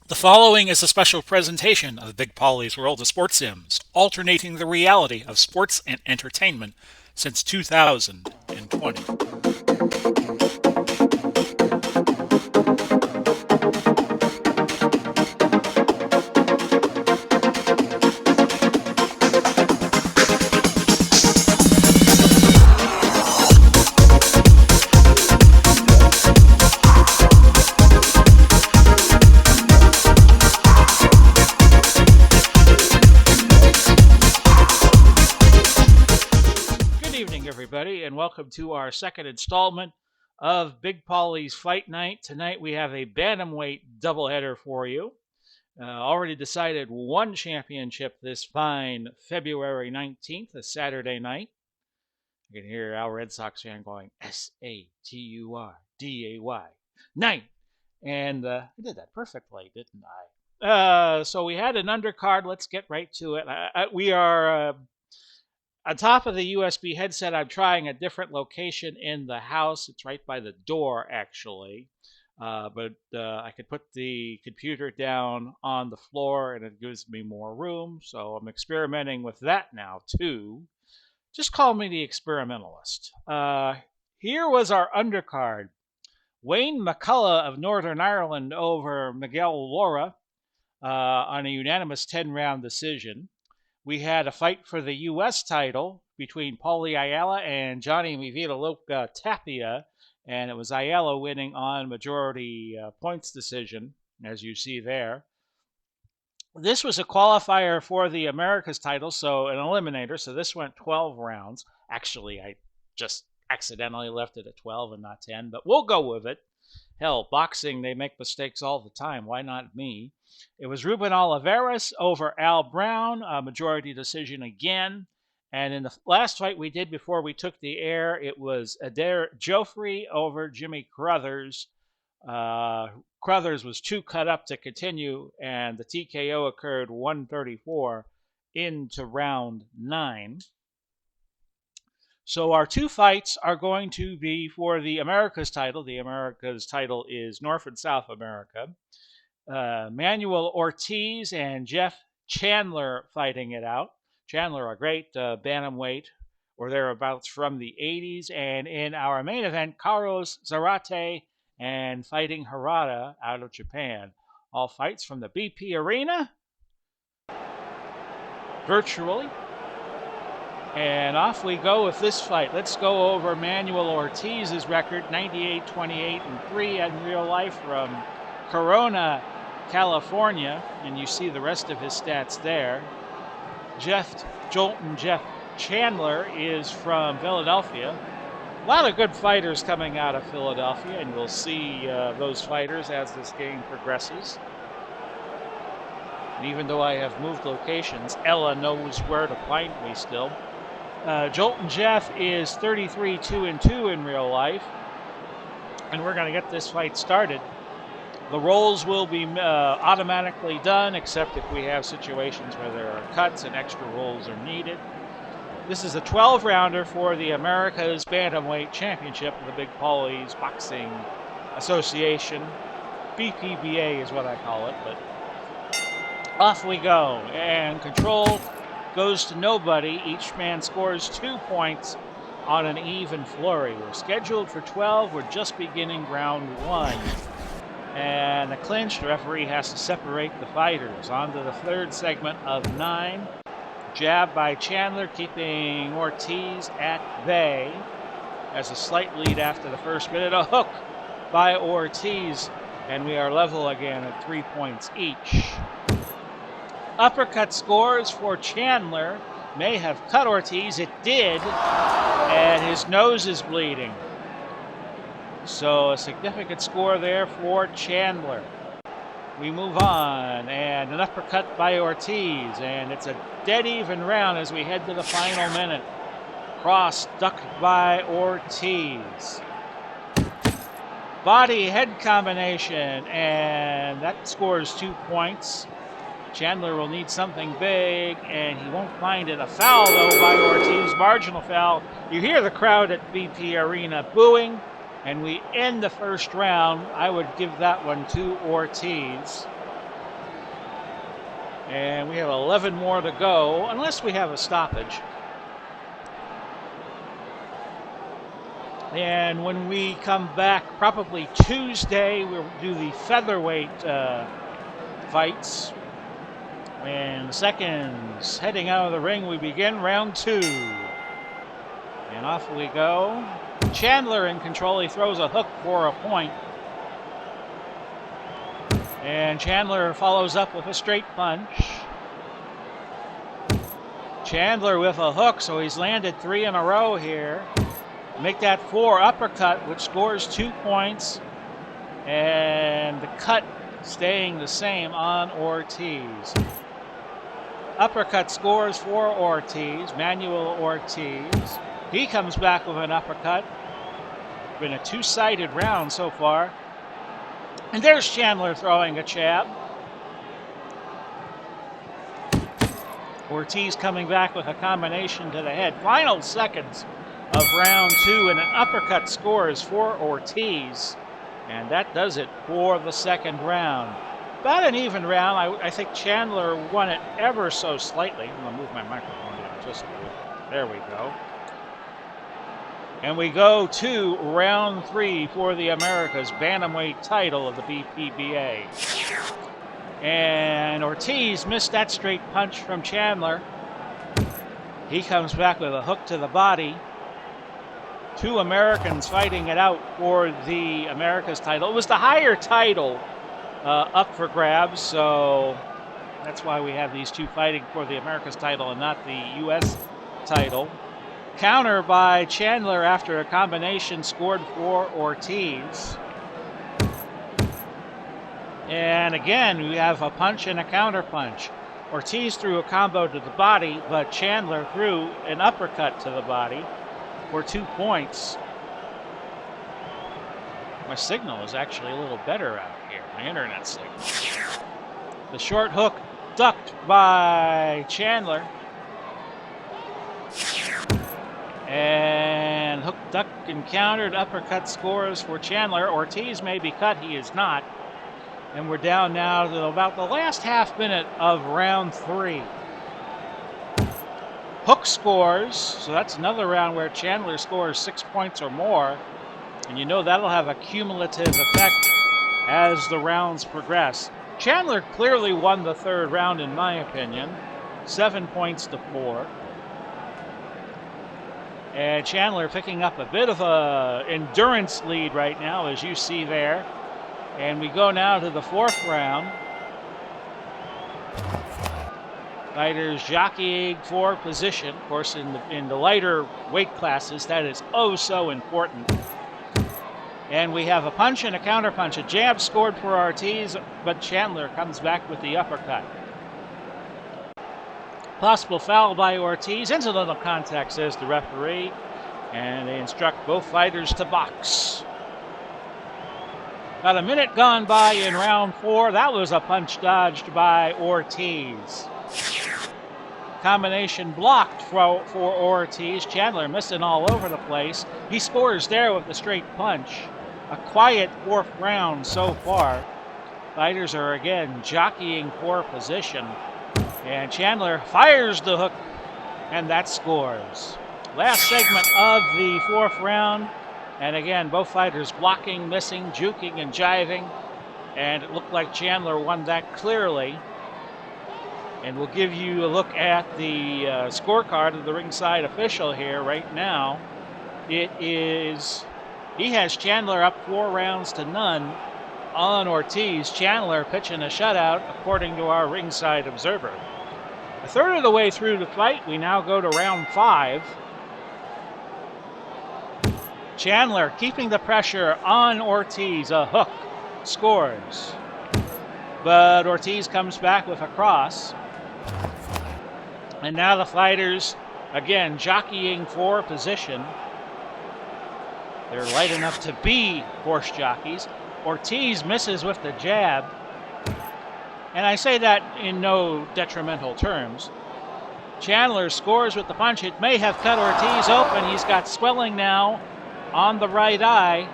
The following is a special presentation of Big Pauly's World of Sports Sims, alternating the reality of sports and entertainment since 2020. Everybody, and welcome to our second installment of Big Pauly's Fight Night. Tonight we have a bantamweight doubleheader for you. Already decided one championship this fine February 19th, a Saturday night. You can hear our Red Sox fan going SATURDAY night, and I did that perfectly, didn't I? So we had an undercard. Let's get right to it. We are on top of the USB headset. I'm trying a different location in the house. It's right by the door, actually. But I could put the computer down on the floor and it gives me more room. So I'm experimenting with that now, too. Just call me the experimentalist. Here was our undercard. Wayne McCullough of Northern Ireland over Miguel Lora on a unanimous 10-round decision. We had a fight for the U.S. title between Pauly Ayala and Johnny Mivita Tapia, and it was Ayala winning on majority points decision, as you see there. This was a qualifier for the Americas title, so an eliminator, so this went 12 rounds. Actually, I just accidentally left it at 12 and not 10, but we'll go with it. Hell, boxing, they make mistakes all the time. Why not me? It was Ruben Oliveras over Al Brown, a majority decision again. And in the last fight we did before we took the air, it was Adair Joffrey over Jimmy Crothers. Crothers was too cut up to continue, and the TKO occurred 134 into round 9. So our two fights are going to be for the Americas title. The Americas title is North and South America. Manuel Ortiz and Jeff Chandler fighting it out. Chandler, a great bantamweight or thereabouts from the 80s. And in our main event, Carlos Zarate and Fighting Harada out of Japan. All fights from the BP Arena, virtually. And off we go with this fight. Let's go over Manuel Ortiz's record, 98-28-3 in real life from Corona, California. And you see the rest of his stats there. Jeff Chandler is from Philadelphia. A lot of good fighters coming out of Philadelphia, and we'll see those fighters as this game progresses. And even though I have moved locations, Ella knows where to find me still. Jolton Jeff is 33-2-2 in real life, and we're going to get this fight started. The rolls will be automatically done, except if we have situations where there are cuts and extra rolls are needed. This is a 12-rounder for the Americas Bantamweight Championship of the Big Pauly's Boxing Association. BPBA is what I call it, but off we go, and control goes to nobody. Each man scores 2 points on an even flurry. We're scheduled for 12. We're just beginning round 1. And the clinch, the referee has to separate the fighters. On to the third segment of 9. Jab by Chandler, keeping Ortiz at bay. Has a slight lead after the first minute. A hook by Ortiz, and we are level again at 3 points each. Uppercut scores for Chandler. May have cut Ortiz. It did. And his nose is bleeding. So a significant score there for Chandler. We move on. And an uppercut by Ortiz. And it's a dead even round as we head to the final minute. Cross ducked by Ortiz. Body head combination. And that scores 2 points. Chandler will need something big, and he won't find it. A foul, though, by Ortiz. Marginal foul. You hear the crowd at BP Arena booing, and we end the first round. I would give that one to Ortiz. And we have 11 more to go, unless we have a stoppage. And when we come back, probably Tuesday, we'll do the featherweight fights. And the seconds heading out of the ring, we begin round 2. And off we go. Chandler in control. He throws a hook for a point. And Chandler follows up with a straight punch. Chandler with a hook, so he's landed 3 in a row here. Make that 4 uppercut, which scores 2 points. And the cut staying the same on Ortiz. Uppercut scores for Ortiz, Manuel Ortiz. He comes back with an uppercut. Been a 2-sided round so far. And there's Chandler throwing a jab. Ortiz coming back with a combination to the head. Final seconds of round 2, and an uppercut scores for Ortiz. And that does it for the second round. About an even round. I think Chandler won it ever so slightly. I'm going to move my microphone down just a little. There we go. And we go to round 3 for the Americas Bantamweight title of the BPBA. And Ortiz missed that straight punch from Chandler. He comes back with a hook to the body. 2 Americans fighting it out for the Americas title. It was the higher title up for grabs, so that's why we have these 2 fighting for the Americas title and not the U.S. title. Counter by Chandler after a combination scored for Ortiz. And again, we have a punch and a counter punch. Ortiz threw a combo to the body, but Chandler threw an uppercut to the body for 2 points. My signal is actually a little better out here, my internet signal. The short hook ducked by Chandler. And hook, duck, and countered. Uppercut scores for Chandler. Ortiz may be cut. He is not. And we're down now to about the last half minute of round 3. Hook scores. So that's another round where Chandler scores 6 points or more. And you know that'll have a cumulative effect as the rounds progress. Chandler clearly won the 3rd round, in my opinion. 7 points to 4. And Chandler picking up a bit of a endurance lead right now, as you see there. And we go now to the 4th round. Fighters jockeying for position. Of course, in the lighter weight classes, that is oh so important. And we have a punch and a counter punch. A jab scored for Ortiz, but Chandler comes back with the uppercut. Possible foul by Ortiz. Incidental contact, says the referee. And they instruct both fighters to box. About a minute gone by in round 4. That was a punch dodged by Ortiz. Combination blocked for Ortiz. Chandler missing all over the place. He scores there with the straight punch. A quiet 4th round so far. Fighters are again jockeying for position. And Chandler fires the hook, and that scores. Last segment of the 4th round. And again, both fighters blocking, missing, juking, and jiving. And it looked like Chandler won that clearly. And we'll give you a look at the scorecard of the ringside official here right now. He has Chandler up 4 rounds to none on Ortiz. Chandler pitching a shutout, according to our ringside observer. A third of the way through the fight, we now go to round 5. Chandler keeping the pressure on Ortiz. A hook scores. But Ortiz comes back with a cross. And now the fighters, again, jockeying for position. They're light enough to be horse jockeys. Ortiz misses with the jab. And I say that in no detrimental terms. Chandler scores with the punch. It may have cut Ortiz open. He's got swelling now on the right eye.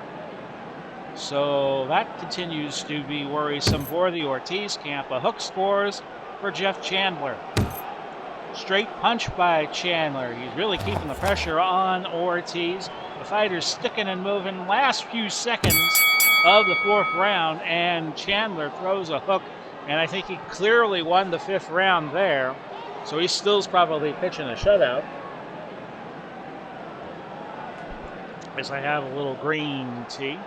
So that continues to be worrisome for the Ortiz camp. A hook scores, for Jeff Chandler. Straight punch by Chandler. He's really keeping the pressure on Ortiz. The fighter's sticking and moving. Last few seconds of the 4th round, and Chandler throws a hook, and I think he clearly won the 5th round there. So he still's probably pitching a shutout. As I have a little green tea.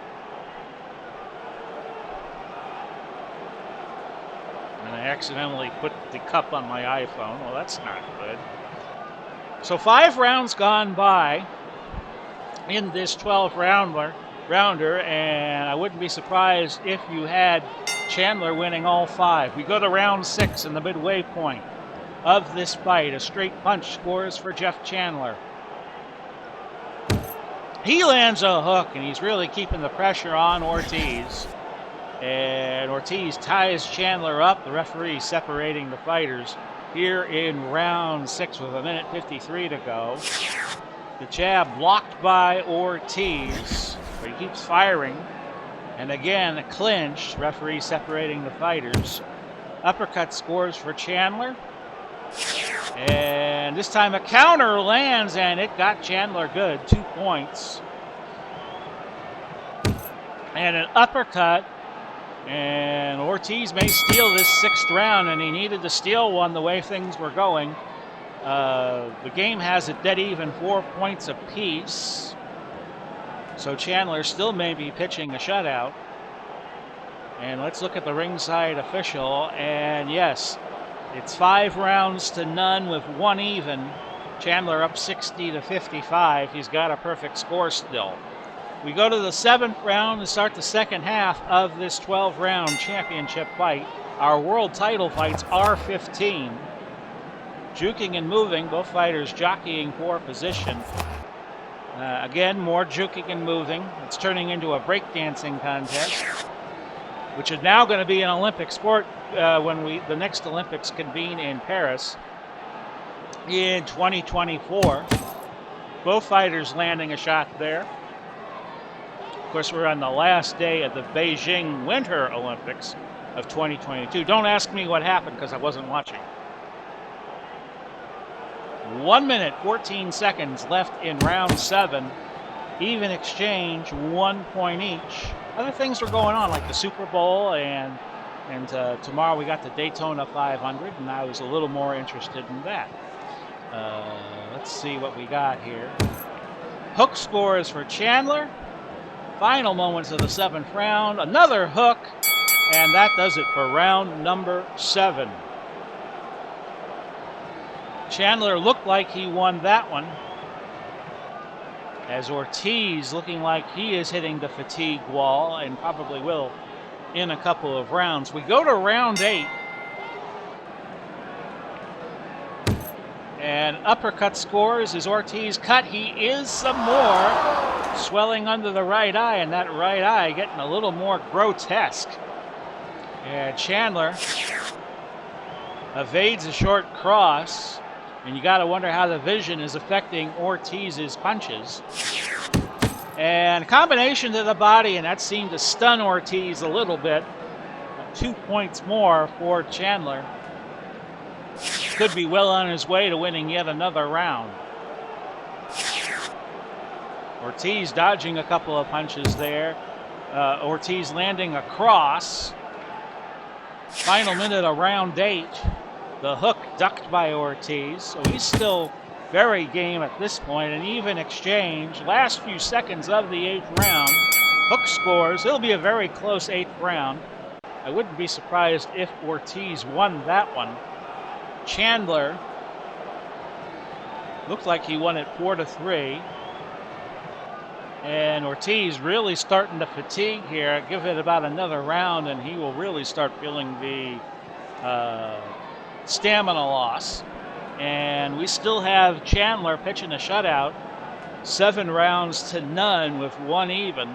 And I accidentally put the cup on my iPhone. Well, that's not good. So 5 rounds gone by in this 12 rounder, and I wouldn't be surprised if you had Chandler winning all 5. We go to round 6 in the midway point of this fight. A straight punch scores for Jeff Chandler. He lands a hook, and he's really keeping the pressure on Ortiz. And Ortiz ties Chandler up. The referee separating the fighters here in round 6 with 1:53 to go. The jab blocked by Ortiz, but he keeps firing. And again, a clinch. Referee separating the fighters. Uppercut scores for Chandler. And this time a counter lands, and it got Chandler good. 2 points. And an uppercut. And Ortiz may steal this 6th round, and he needed to steal one the way things were going. The game has it dead even, 4 points apiece. So Chandler still may be pitching a shutout. And let's look at the ringside official. And yes, it's 5 rounds to none with 1 even. Chandler up 60-55. He's got a perfect score still. We go to the 7th round to start the 2nd half of this 12-round championship fight. Our world title fights are 15. Juking and moving, both fighters jockeying for position. Again, more juking and moving. It's turning into a breakdancing contest, which is now going to be an Olympic sport when the next Olympics convene in Paris in 2024. Both fighters landing a shot there. Of course, we're on the last day of the Beijing Winter Olympics of 2022. Don't ask me what happened because I wasn't watching. 1 minute, 14 seconds left in round 7. Even exchange, 1 point each. Other things are going on, like the Super Bowl, and tomorrow we got the Daytona 500, and I was a little more interested in that. Let's see what we got here. Hook scores for Chandler. Final moments of the 7th round. Another hook, and that does it for round number 7. Chandler looked like he won that one, as Ortiz looking like he is hitting the fatigue wall and probably will in a couple of rounds. We go to round 8. And uppercut scores as Ortiz cut. He is some more. Swelling under the right eye, and that right eye getting a little more grotesque. And Chandler evades a short cross. And you got to wonder how the vision is affecting Ortiz's punches. And a combination to the body, and that seemed to stun Ortiz a little bit. 2 points more for Chandler. Could be well on his way to winning yet another round. Ortiz dodging a couple of punches there. Ortiz landing a cross. Final minute of round 8. The hook ducked by Ortiz, so he's still very game at this point. An even exchange. Last few seconds of the 8th round. Hook scores. It'll be a very close 8th round. I wouldn't be surprised if Ortiz won that one. Chandler looked like he won it 4-3. And Ortiz really starting to fatigue here. Give it about another round and he will really start feeling the stamina loss. And we still have Chandler pitching a shutout. 7 rounds to none with 1 even.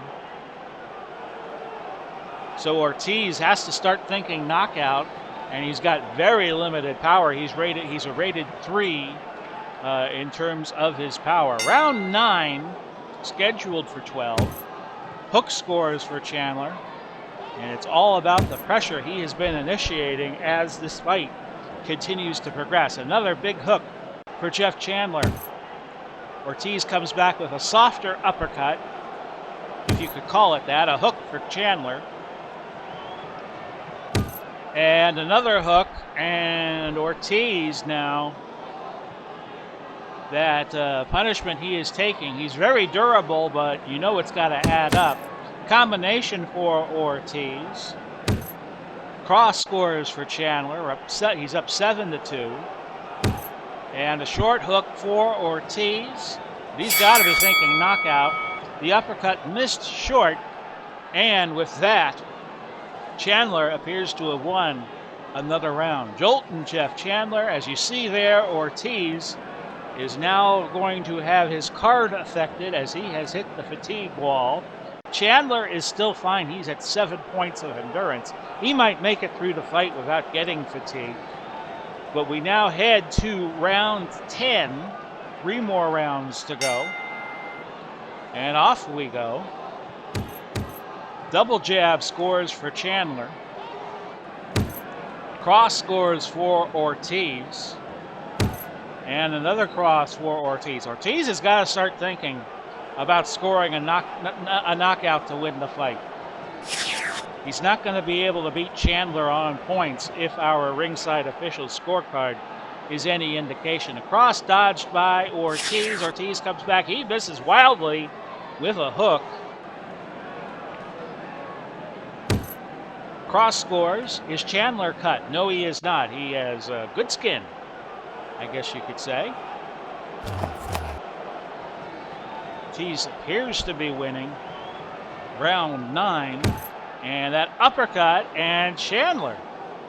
So Ortiz has to start thinking knockout, and he's got very limited power. He's a rated 3 in terms of his power. Round 9, scheduled for 12. Hook scores for Chandler, and it's all about the pressure he has been initiating as this fight continues to progress. Another big hook for Jeff Chandler. Ortiz comes back with a softer uppercut, if you could call it that, a hook for Chandler. And another hook, and Ortiz now, that punishment he is taking, he's very durable, but you know it's got to add up. Combination for Ortiz. Cross scores for Chandler. He's up 7-2. And a short hook for Ortiz. He's got to be thinking knockout. The uppercut missed short, and with that, Chandler appears to have won another round. Joltin' Jeff Chandler, as you see there, Ortiz is now going to have his card affected as he has hit the fatigue wall. Chandler is still fine. He's at 7 points of endurance. He might make it through the fight without getting fatigued. But we now head to round 10. 3 more rounds to go. And off we go. Double jab scores for Chandler. Cross scores for Ortiz. And another cross for Ortiz. Ortiz has got to start thinking about scoring a knockout to win the fight. He's not going to be able to beat Chandler on points if our ringside official scorecard is any indication. A cross dodged by Ortiz. Ortiz comes back. He misses wildly with a hook. Cross scores. Is Chandler cut? No, he is not. He has good skin, I guess you could say. Ortiz appears to be winning round 9. And that uppercut, and Chandler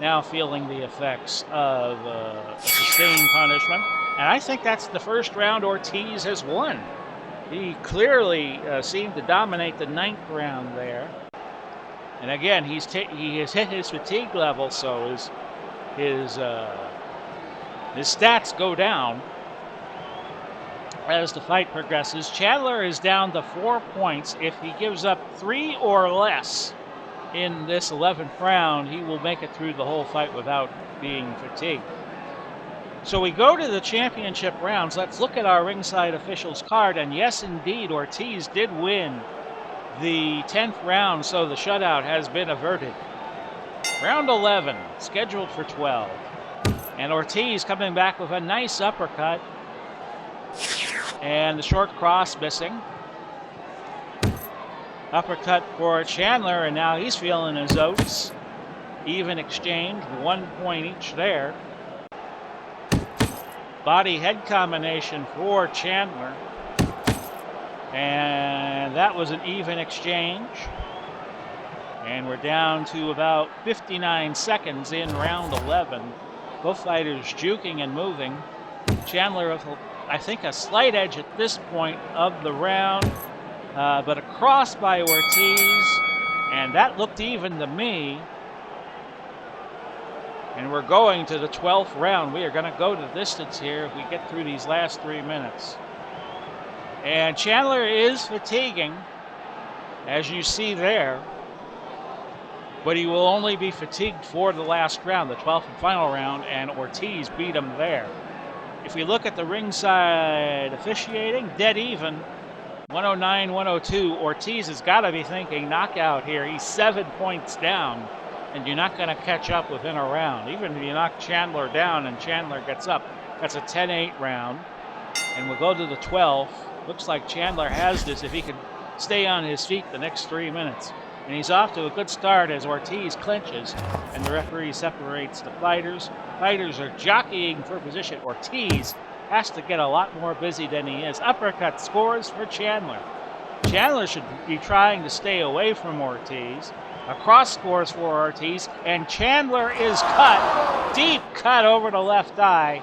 now feeling the effects of a sustained punishment. And I think that's the first round Ortiz has won. He clearly seemed to dominate the 9th round there. And again, he has hit his fatigue level, so his stats go down as the fight progresses. Chandler is down to 4 points. If he gives up 3 or less in this 11th round, he will make it through the whole fight without being fatigued. So we go to the championship rounds. Let's look at our ringside officials card. And yes, indeed, Ortiz did win the 10th round, so the shutout has been averted. Round 11, scheduled for 12. And Ortiz coming back with a nice uppercut. And the short cross missing. Uppercut for Chandler, and now he's feeling his oats. Even exchange, 1 point each there. Body head combination for Chandler. And that was an even exchange. And we're down to about 59 seconds in round 11. Both fighters juking and moving. Chandler with, I think, a slight edge at this point of the round. But a cross by Ortiz, and that looked even to me. And we're going to the 12th round. We are going to go the distance here if we get through these last 3 minutes. And Chandler is fatiguing, as you see there. But he will only be fatigued for the last round, the 12th and final round, and Ortiz beat him there. If we look at the ringside officiating, dead even. 109-102. Ortiz has got to be thinking knockout here. He's 7 points down, and you're not going to catch up within a round. Even if you knock Chandler down and Chandler gets up, that's a 10-8 round. And we'll go to the 12th. Looks like Chandler has this if he can stay on his feet the next 3 minutes. And he's off to a good start as Ortiz clinches, and the referee separates the fighters. Fighters are jockeying for position. Ortiz has to get a lot more busy than he is. Uppercut scores for Chandler. Chandler should be trying to stay away from Ortiz. A cross scores for Ortiz, and Chandler is cut. Deep cut over the left eye.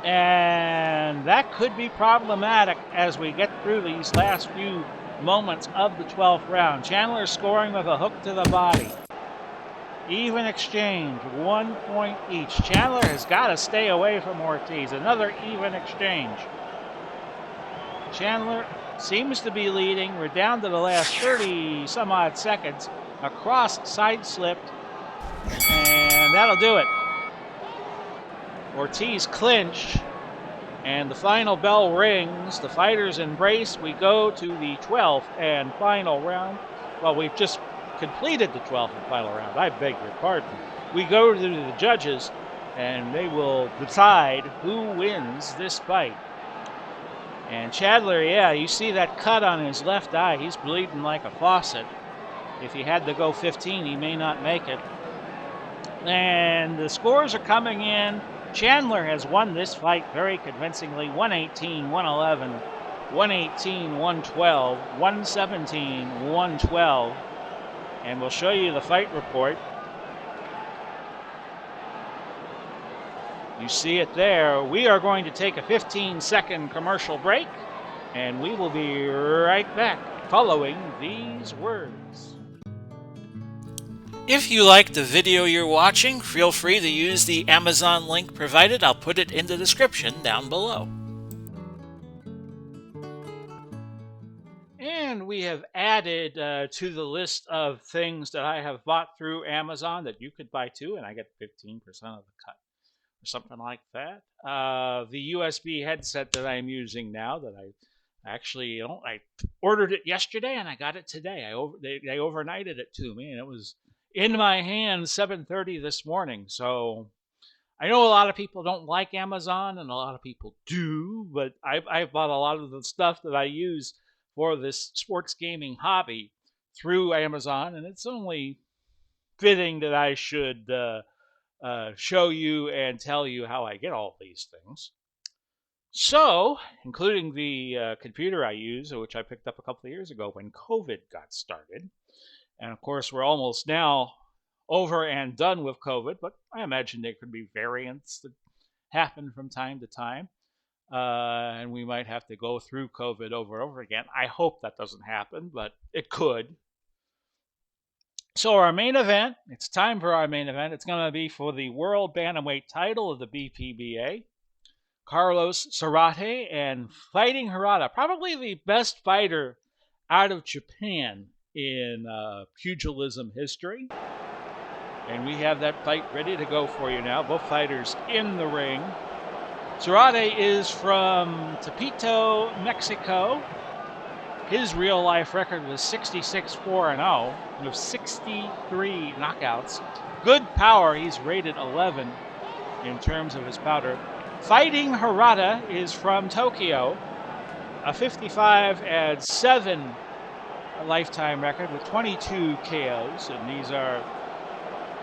And that could be problematic as we get through these last few moments of the 12th round. Chandler scoring with a hook to the body. Even exchange, 1 point each. Chandler has got to stay away from Ortiz. Another even exchange. Chandler seems to be leading. We're down to the last 30 some odd seconds. A cross side slipped, and that'll do it. Ortiz clinch, and the final bell rings. The fighters embrace. We go to the 12th and final round. Well, we've just completed the 12th and final round. I beg your pardon. We go to the judges, and they will decide who wins this fight. And Chandler, yeah, you see that cut on his left eye. He's bleeding like a faucet. If he had to go 15, he may not make it. And the scores are coming in. Chandler has won this fight very convincingly. 118, 111, 118, 112, 117, 112. And we'll show you the fight report. You see it there. We are going to take a 15-second commercial break, and we will be right back following these words. If you like the video you're watching, feel free to use the Amazon link provided. I'll put it in the description down below. And we have added to the list of things that I have bought through Amazon that you could buy too, and I get 15% of the cut or something like that. The USB headset that I'm using now that I ordered it yesterday and I got it today. They overnighted it to me, and it was in my hand 7:30 this morning. So I know a lot of people don't like Amazon, and a lot of people do, but I've bought a lot of the stuff that I use for this sports gaming hobby through Amazon, and it's only fitting that I should show you and tell you how I get all these things. So, including the computer I use, which I picked up a couple of years ago when COVID got started. And of course, we're almost now over and done with COVID, but I imagine there could be variants that happen from time to time. And we might have to go through COVID over and over again. I hope that doesn't happen, but it could. So our main event, it's time for our main event. It's going to be for the World Bantamweight title of the BPBA. Carlos Zarate and Fighting Harada, probably the best fighter out of Japan in pugilism history. And we have that fight ready to go for you now. Both fighters in the ring. Zarate is from Tepito, Mexico. His real-life record was 66-4-0 with 63 knockouts. Good power. He's rated 11 in terms of his powder. Fighting Harada is from Tokyo. A 55-7 lifetime record with 22 KOs. And these are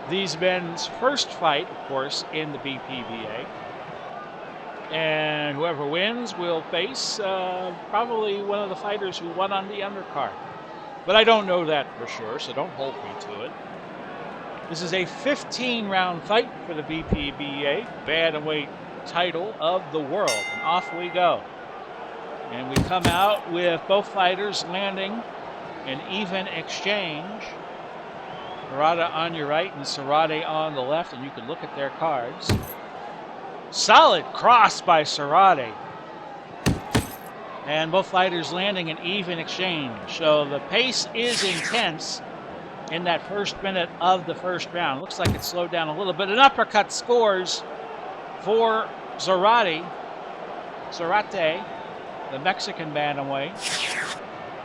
these men's first fight, of course, in the BPBA. And whoever wins will face probably one of the fighters who won on the undercard. But I don't know that for sure, so don't hold me to it. This is a 15-round fight for the BPBA Bantamweight title of the world. And off we go. And we come out with both fighters landing an even exchange. Harada on your right and Zarate on the left, and you can look at their cards. Solid cross by Zarate. And both fighters landing an even exchange. So the pace is intense in that first minute of the first round. Looks like it slowed down a little bit. An uppercut scores for Zarate, the Mexican bantamweight.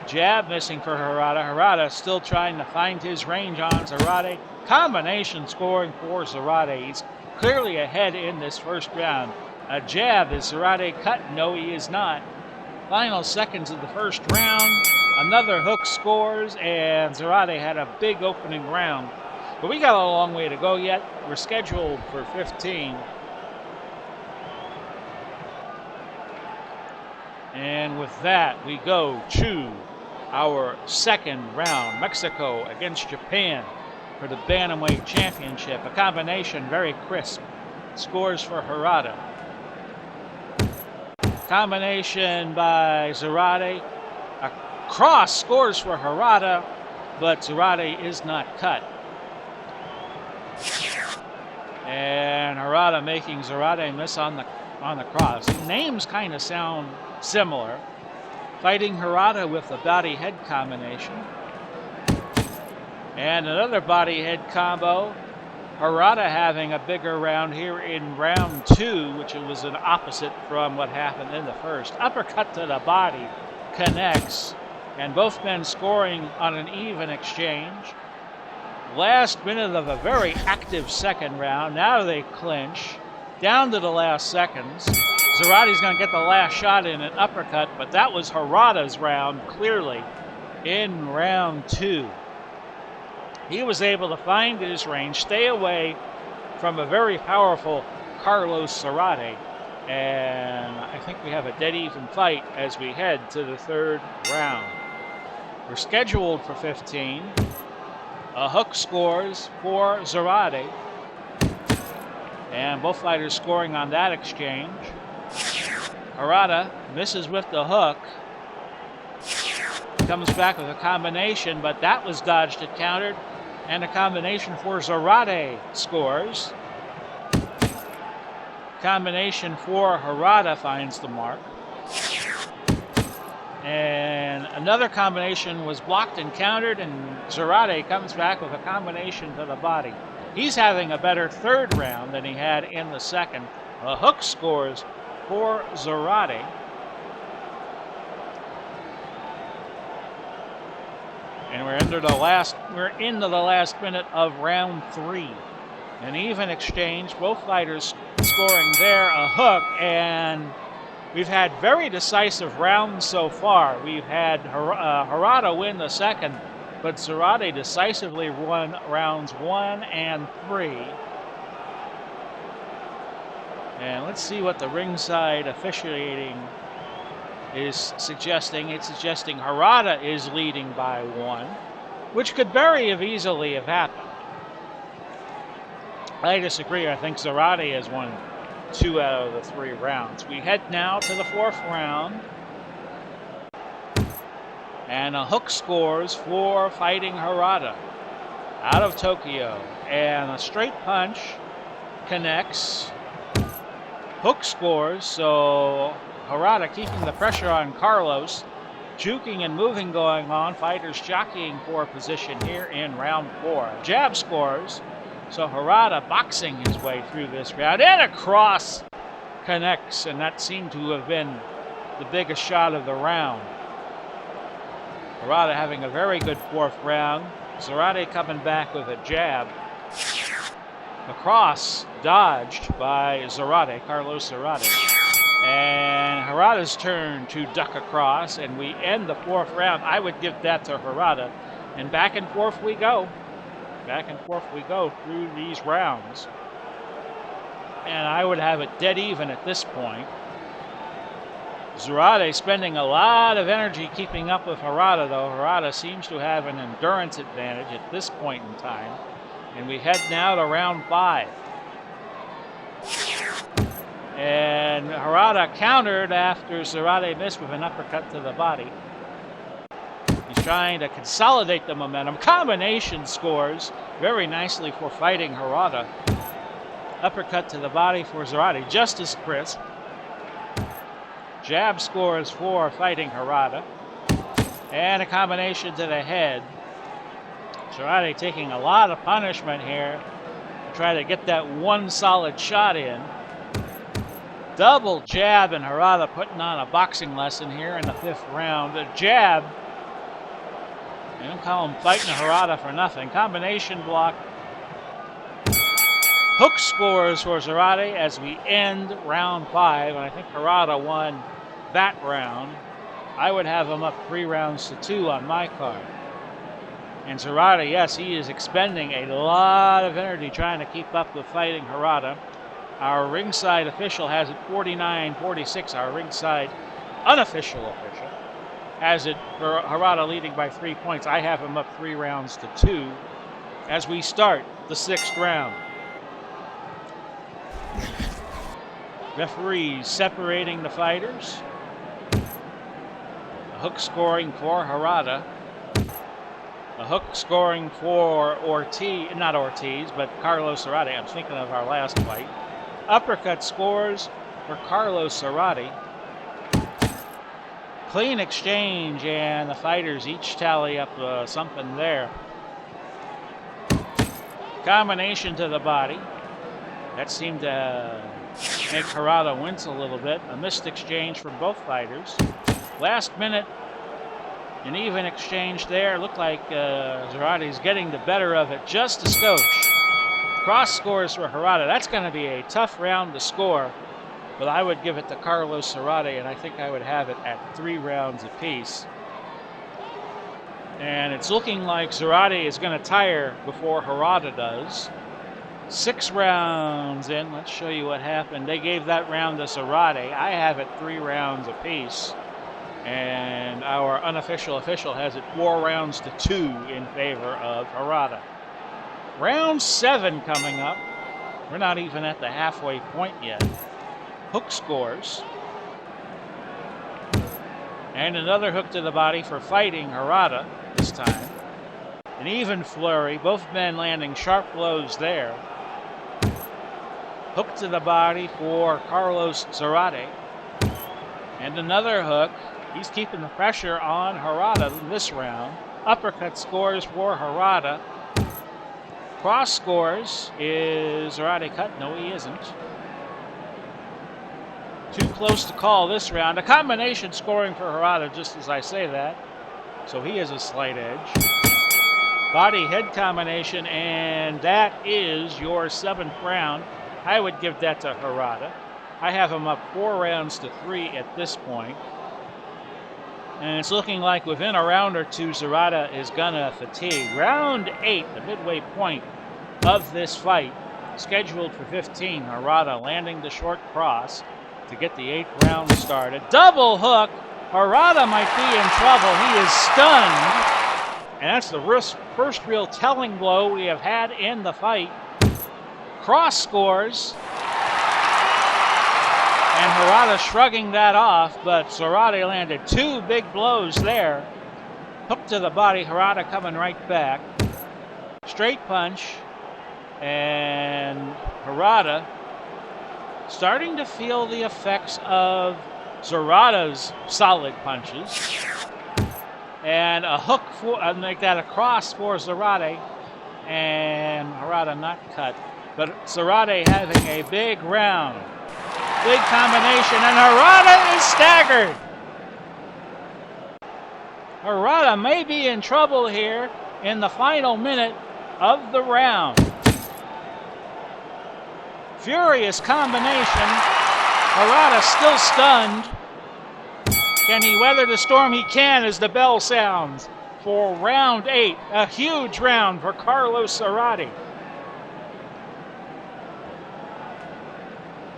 Jab missing for Harada. Harada still trying to find his range on Zarate. Combination scoring for Zarate. He's clearly ahead in this first round. A jab. Is Zarate cut? No, he is not. Final seconds of the first round. Another hook scores, and Zarate had a big opening round. But we got a long way to go yet. We're scheduled for 15. And with that, we go to our second round. Mexico against Japan for the Bantamweight Championship. A combination, very crisp. Scores for Harada. Combination by Zarate. A cross scores for Harada, but Zarate is not cut. And Harada making Zarate miss on the cross. Names kind of sound similar. Fighting Harada with a body head combination. And another body head combo Harada having a bigger round here in round 2, which was an opposite from what happened in the first. Uppercut to the body, connects, and both men scoring on an even exchange. Last minute of a very active second round. Now they clinch. Down to the last seconds. Zarate's going to get the last shot in an uppercut, but that was Harada's round, clearly, in round 2. He was able to find his range, stay away from a very powerful Carlos Zarate, and I think we have a dead even fight as we head to the 3rd round. We're scheduled for 15. A hook scores for Zarate, and both fighters scoring on that exchange. Harada misses with the hook. Comes back with a combination, but that was dodged and countered. And a combination for Zarate scores. Combination for Harada finds the mark. And another combination was blocked and countered, and Zarate comes back with a combination to the body. He's having a better 3rd round than he had in the 2nd. A hook scores for Zarate. And we're into the last minute of round 3. An even exchange, both fighters scoring there, a hook, and we've had very decisive rounds so far. We've had Harada win the 2nd, but Zarate decisively won rounds 1 and 3. And let's see what the ringside officiating is suggesting. It's suggesting Harada is leading by 1, which could very easily have happened. I disagree. I think Zarate has won 2 out of the 3 rounds. We head now to the 4th round. And a hook scores for Fighting Harada out of Tokyo. And a straight punch connects. Hook scores, so Harada keeping the pressure on Carlos. Juking and moving going on. Fighters jockeying for position here in round 4. Jab scores. So Harada boxing his way through this round. And a cross connects. And that seemed to have been the biggest shot of the round. Harada having a very good 4th round. Zarate coming back with a jab. A cross dodged by Zarate, Carlos Zarate. And Harada's turn to duck across, and we end the 4th round. I would give that to Harada. And back and forth we go. Back and forth we go through these rounds. And I would have it dead even at this point. Zarate spending a lot of energy keeping up with Harada, though. Harada seems to have an endurance advantage at this point in time. And we head now to round 5. And Harada countered after Zarate missed with an uppercut to the body. He's trying to consolidate the momentum. Combination scores very nicely for Fighting Harada. Uppercut to the body for Zarate, just as crisp. Jab scores for Fighting Harada. And a combination to the head. Zarate taking a lot of punishment here to try to get that one solid shot in. Double jab, and Harada putting on a boxing lesson here in the 5th round. A jab. I don't call him Fighting Harada for nothing. Combination block. Hook scores for Zarate as we end round 5. And I think Harada won that round. I would have him up 3 rounds to 2 on my card. And Zarate, yes, he is expending a lot of energy trying to keep up with Fighting Harada. Our ringside official has it 49-46. Our ringside unofficial official has it for Harada leading by 3 points. I have him up 3 rounds to 2 as we start the 6th round. Referees separating the fighters. A hook scoring for Harada. A hook scoring for Ortiz, not Ortiz, but Carlos Zarate. I'm thinking of our last fight. Uppercut scores for Carlos Zarate. Clean exchange, and the fighters each tally up something there. Combination to the body. That seemed to make Harada wince a little bit. A missed exchange from both fighters. Last minute, an even exchange there. Looked like Zarate's getting the better of it just a skosh. Cross scores for Harada. That's going to be a tough round to score, but I would give it to Carlos Zarate, and I think I would have it at 3 rounds apiece. And it's looking like Zarate is going to tire before Harada does. 6 rounds in. Let's show you what happened. They gave that round to Zarate. I have it 3 rounds apiece. And our unofficial official has it 4 rounds to 2 in favor of Harada. Round 7 coming up. We're not even at the halfway point yet. Hook scores. And another hook to the body for Fighting Harada this time. An even flurry, both men landing sharp blows there. Hook to the body for Carlos Zarate. And another hook. He's keeping the pressure on Harada in this round. Uppercut scores for Harada. Cross scores. Is Zarate cut? No, he isn't. Too close to call this round. A combination scoring for Harada, just as I say that. So he has a slight edge. Body-head combination, and that is your 7th round. I would give that to Harada. I have him up 4 rounds to 3 at this point. And it's looking like within a round or two, Zarate is gonna fatigue. Round 8, the midway point of this fight, scheduled for 15. Harada landing the short cross to get the 8th round started. Double hook. Harada might be in trouble. He is stunned. And that's the first real telling blow we have had in the fight. Cross scores. And Harada shrugging that off, but Zarate landed 2 big blows there. Hook to the body, Harada coming right back. Straight punch. And Harada starting to feel the effects of Zarate's solid punches. And a hook for make that across for Zarate. And Harada not cut. But Zarate having a big round. Big combination, and Harada is staggered. Harada may be in trouble here in the final minute of the round. Furious combination. Harada still stunned. Can he weather the storm? He can as the bell sounds for round 8. A huge round for Carlos Zarate.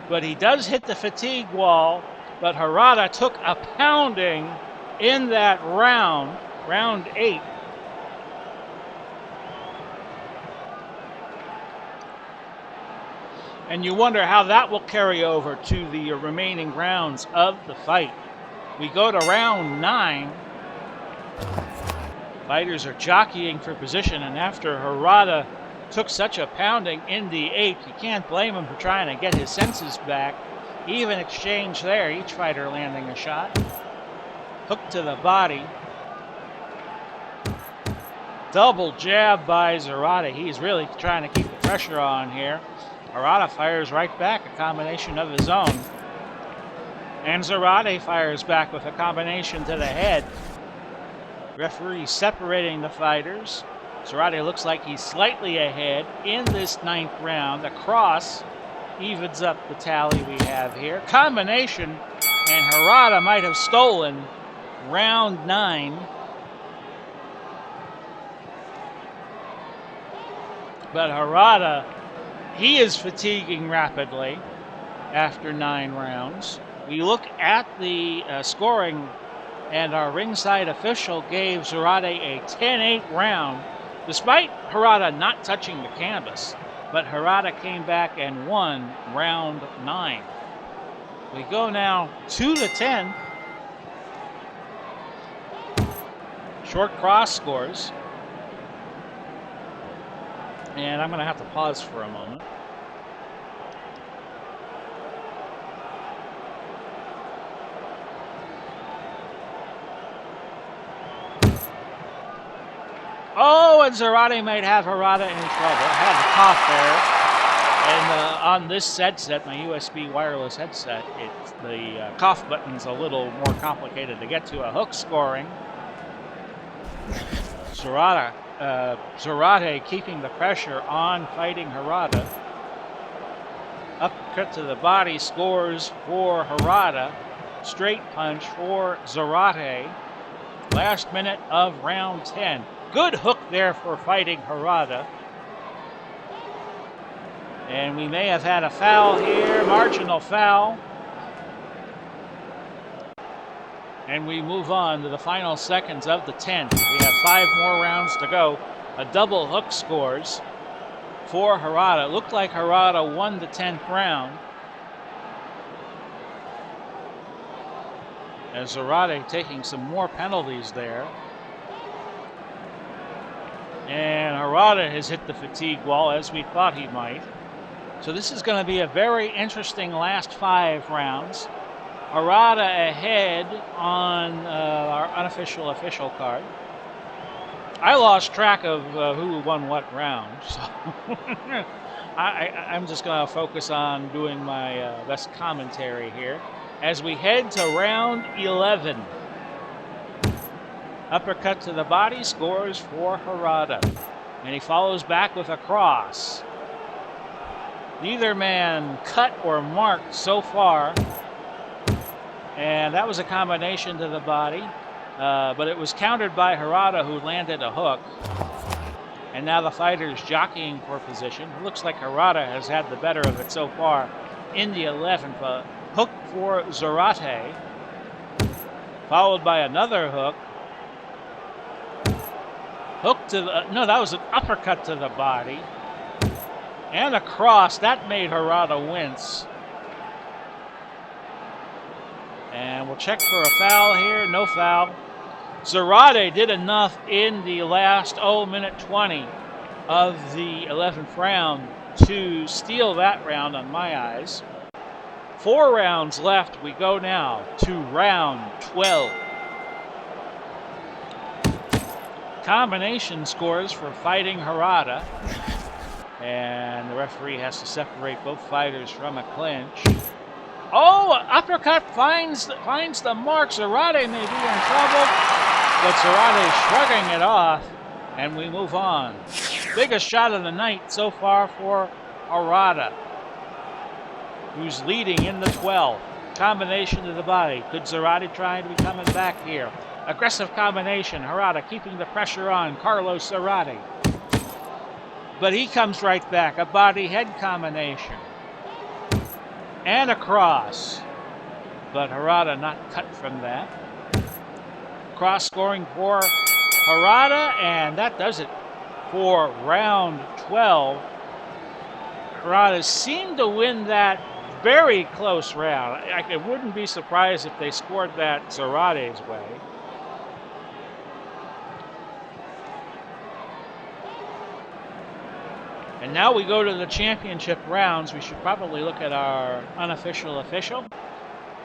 But he does hit the fatigue wall, but Harada took a pounding in that round, round 8. And you wonder how that will carry over to the remaining rounds of the fight. We go to round 9. Fighters are jockeying for position, and after Harada took such a pounding in the 8th, you can't blame him for trying to get his senses back. Even exchange there, each fighter landing a shot. Hook to the body. Double jab by Zarate. He's really trying to keep the pressure on here. Harada fires right back, a combination of his own. And Zarate fires back with a combination to the head. Referee separating the fighters. Zarate looks like he's slightly ahead in this 9th round. A cross evens up the tally we have here. Combination, and Harada might have stolen round 9. But Harada, he is fatiguing rapidly after 9 rounds. We look at the scoring, and our ringside official gave Zarate a 10-8 round, despite Harada not touching the canvas. But Harada came back and won round 9. We go now 2-10. Short cross scores. And I'm going to have to pause for a moment. Oh, thought Zarate might have Harada in trouble. I had the cough there. And on this headset, my USB wireless headset, the cough button's a little more complicated to get to. A hook scoring. Zarate keeping the pressure on Fighting Harada. Uppercut to the body scores for Harada. Straight punch for Zarate. Last minute of round 10. Good hook there for Fighting Harada. And we may have had a foul here, marginal foul. And we move on to the final seconds of the 10th. We have 5 more rounds to go. A double hook scores for Harada. It looked like Harada won the 10th round. As Zarate taking some more penalties there. And Harada has hit the fatigue wall as we thought he might. So this is going to be a very interesting last 5 rounds. Harada ahead on our unofficial official card. I lost track of who won what round, so I'm just going to focus on doing my best commentary here. As we head to round 11. Uppercut to the body scores for Harada. And he follows back with a cross. Neither man cut or marked so far. And that was a combination to the body. But it was countered by Harada, who landed a hook. And now the fighter's jockeying for position. It looks like Harada has had the better of it so far in the 11th. A hook for Zarate. Followed by another hook. Hook to the... No, that was an uppercut to the body. And a cross. That made Harada wince. And we'll check for a foul here. No foul. Zarate did enough in the last, minute 20 of the 11th round to steal that round on my eyes. 4 rounds left. We go now to round 12. Combination scores for Fighting Harada. And the referee has to separate both fighters from a clinch. Oh, uppercut finds the mark. Zarate may be in trouble, but Zarate shrugging it off, and we move on. Biggest shot of the night so far for Harada, who's leading in the 12. Combination to the body. Could Zarate try to be coming back here? Aggressive combination. Harada keeping the pressure on Carlos Zarate. But he comes right back. A body-head combination. And a cross. But Harada not cut from that. Cross scoring for Harada, and that does it for round 12. Harada seemed to win that very close round. I wouldn't be surprised if they scored that Zarate's way. And now we go to the championship rounds. We should probably look at our unofficial official.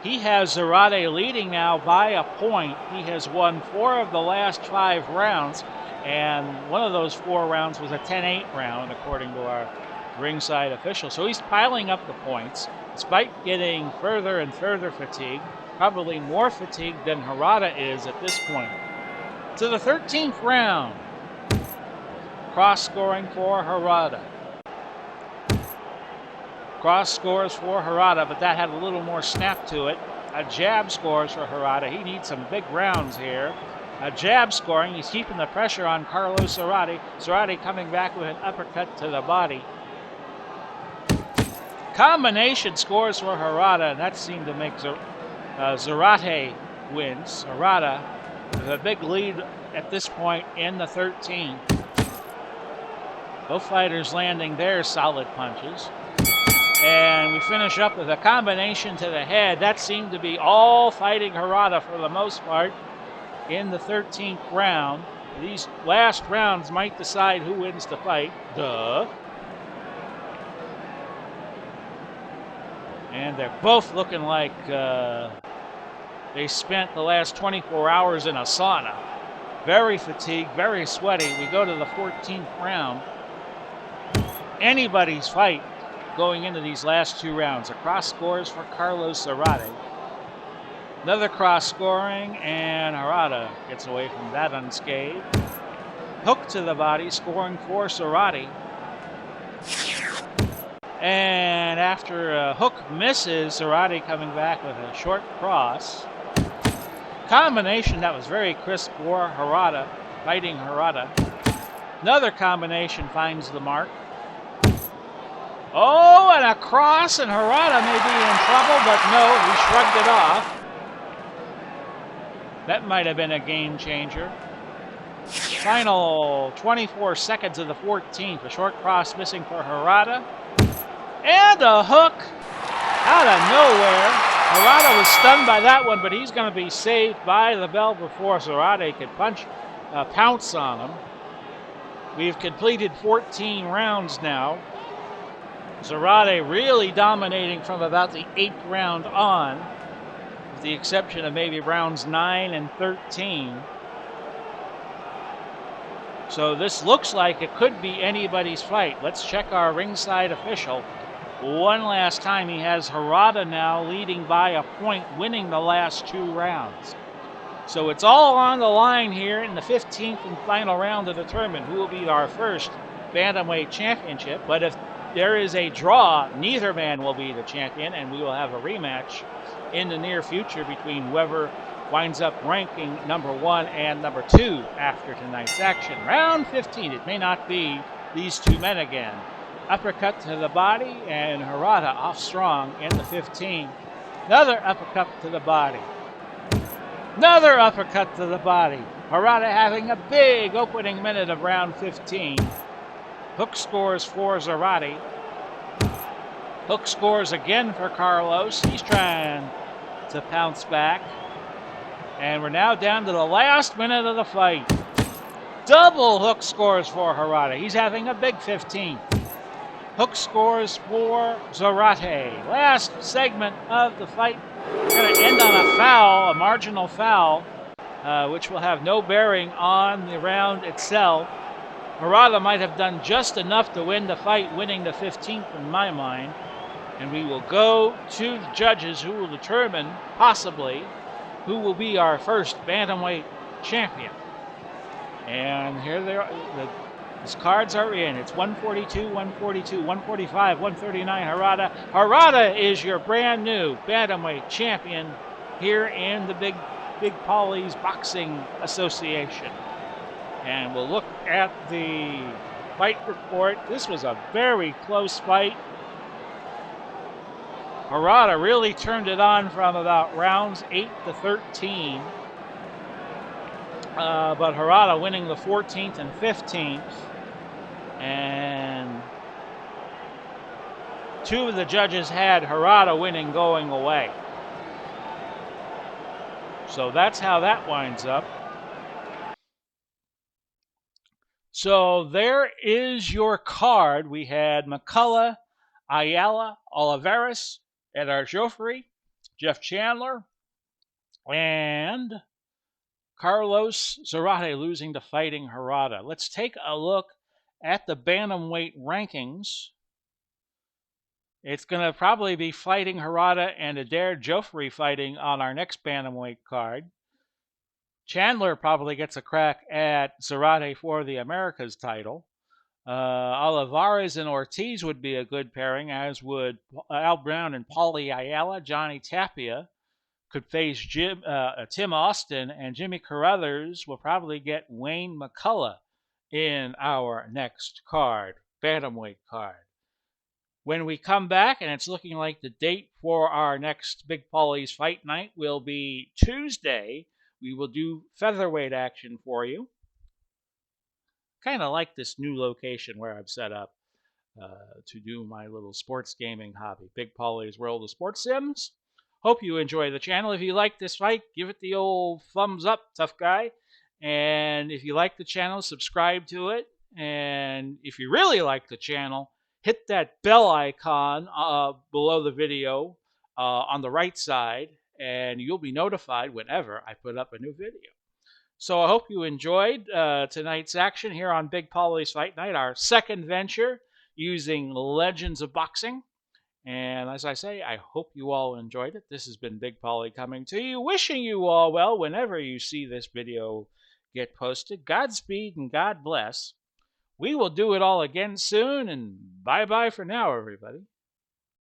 He has Zarate leading now by a point. He has won 4 of the last 5 rounds, and one of those 4 rounds was a 10-8 round, according to our ringside official. So he's piling up the points, despite getting further and further fatigued, probably more fatigued than Harada is at this point. To the 13th round. Cross scoring for Harada. Cross scores for Harada, but that had a little more snap to it. A jab scores for Harada. He needs some big rounds here. A jab scoring. He's keeping the pressure on Carlos Zarate. Zarate coming back with an uppercut to the body. Combination scores for Harada, and that seemed to make Zarate wins. Harada with a big lead at this point in the 13th. Both fighters landing their solid punches. And we finish up with a combination to the head. That seemed to be all Fighting Harada for the most part in the 13th round. These last rounds might decide who wins the fight. Duh. And they're both looking like they spent the last 24 hours in a sauna. very fatigued, very sweaty. We go to the 14th round. Anybody's fight going into these last two rounds. A cross scores for Carlos Zarate. Another cross scoring, and Harada gets away from that unscathed. Hook to the body, scoring for Zarate. And after a hook misses, Zarate coming back with a short cross. Combination that was very crisp for Harada, Fighting Harada. Another combination finds the mark. Oh, and a cross, and Harada may be in trouble, but no, he shrugged it off. That might have been a game changer. Final 24 seconds of the 14th. A short cross missing for Harada. And a hook out of nowhere. Harada was stunned by that one, but he's going to be saved by the bell before Zarate could pounce on him. We've completed 14 rounds now. Zarate really dominating from about the 8th round on, with the exception of maybe rounds 9 and 13. So this looks like it could be anybody's fight. Let's check our ringside official. One last time, he has Harada now leading by a point, winning the last 2 rounds. So it's all on the line here in the 15th and final round to determine who will be our first Bantamweight championship. But if there is a draw, neither man will be the champion, and we will have a rematch in the near future between whoever winds up ranking number 1 and number 2 after tonight's action. Round 15, it may not be these two men again. Uppercut to the body, and Harada off strong in the 15th. Another uppercut to the body. Another uppercut to the body. Harada having a big opening minute of round 15. Hook scores for Zarate. Hook scores again for Carlos. He's trying to pounce back. And we're now down to the last minute of the fight. Double hook scores for Harada. He's having a big 15. Hook scores for Zarate. Last segment of the fight. We're going to end on a foul, a marginal foul, which will have no bearing on the round itself. Harada might have done just enough to win the fight, winning the 15th in my mind. And we will go to the judges who will determine, possibly, who will be our first Bantamweight champion. And here they are. These cards are in. It's 142, 142, 145, 139, Harada. Harada is your brand new Bantamweight champion here in the Big Pauly's Boxing Association. And we'll look at the fight report. This was a very close fight. Harada really turned it on from about rounds 8 to 13. But Harada winning the 14th and 15th. And 2 of the judges had Harada winning going away. So that's how that winds up. So there is your card. We had McCullough, Ayala, Oliveras, Edar Joffrey, Jeff Chandler, and Carlos Zarate losing to Fighting Harada. Let's take a look at the Bantamweight rankings. It's going to probably be Fighting Harada and Edar Joffrey fighting on our next Bantamweight card. Chandler probably gets a crack at Zarate for the Americas title. Olivares and Ortiz would be a good pairing, as would Al Brown and Pauly Ayala. Johnny Tapia could face Tim Austin, and Jimmy Carruthers will probably get Wayne McCullough in our next card, Bantamweight card. When we come back, and it's looking like the date for our next Big Pauly's Fight Night will be Tuesday, we will do featherweight action for you. Kind of like this new location where I've set up to do my little sports gaming hobby, Big Pauly's World of Sports Sims. Hope you enjoy the channel. If you like this fight, give it the old thumbs up, tough guy. And if you like the channel, subscribe to it. And if you really like the channel, hit that bell icon below the video on the right side, and you'll be notified whenever I put up a new video. So I hope you enjoyed tonight's action here on Big Pauly's Fight Night, our second venture using Legends of Boxing. And as I say, I hope you all enjoyed it. This has been Big Pauly coming to you, wishing you all well whenever you see this video get posted. Godspeed and God bless. We will do it all again soon, and bye-bye for now, everybody.